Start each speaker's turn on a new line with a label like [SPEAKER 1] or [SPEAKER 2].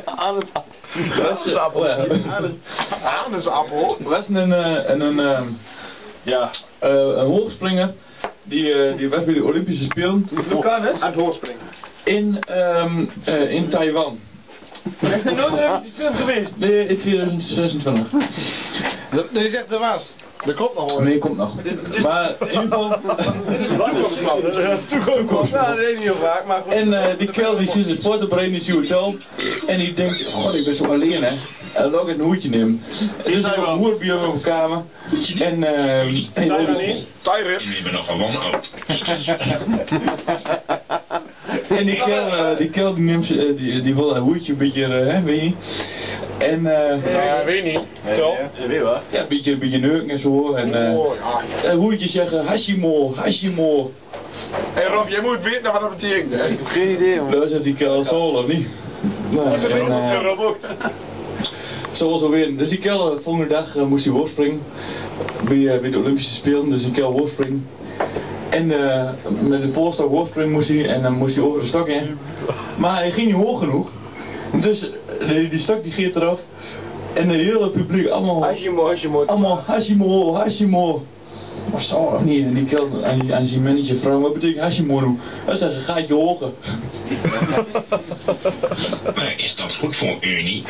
[SPEAKER 1] Anusappel. Was een hoogspringer die was bij de Olympische Spelen.
[SPEAKER 2] Hoe kan het? Aan het hoogspringen.
[SPEAKER 1] In Taiwan.
[SPEAKER 2] Hij is nog nooit Olympische Spelen geweest.
[SPEAKER 1] Nee, in 2026.
[SPEAKER 2] Nee, zegt er was. Dat klopt nog hoor.
[SPEAKER 1] Nee, komt nog. Maar in ieder geval.
[SPEAKER 2] Dit is een toekomstplan. Ja, dat weet niet heel vaak, maar goed.
[SPEAKER 1] En die kerel die zit zijn sport op in zijn hotel. En die denkt, oh ik ben zo alleen hè. En dan ook een hoedje nemen. En dus ik een hoer bij hem op de kamer. En
[SPEAKER 2] Tyrip.
[SPEAKER 3] Ik ben nog gewoon oud.
[SPEAKER 1] En die kerel die wil een hoedje een beetje, weet je. En
[SPEAKER 2] Ja, weet niet. Toch?
[SPEAKER 4] Je weet wel.
[SPEAKER 1] ja, een beetje neuken en zo. En hoedjes zeggen Hashimo, Hashimo.
[SPEAKER 2] Hé Rob, jij moet weten wat dat betekent. Hè?
[SPEAKER 4] Ik heb geen idee, man.
[SPEAKER 1] Luistert die kerel zo of niet? Nou,
[SPEAKER 2] Rob ook.
[SPEAKER 1] zo weer. Dus die kerel, de volgende dag moest hij hoogspringen. Bij de Olympische Spelen, dus die kerel hoogspringen. En met de polstok hoogspringen moest hij en dan moest hij over de stok heen. Maar hij ging niet hoog genoeg. Dus die stok die geeft eraf. En het hele publiek allemaal Hashimo, Hashimo. Maar zo of niet? En die kerel aan zijn manager vraagt, wat betekent Hashimo nu? Hij zegt, een gaatje hoger.
[SPEAKER 3] Maar is dat goed voor u niet?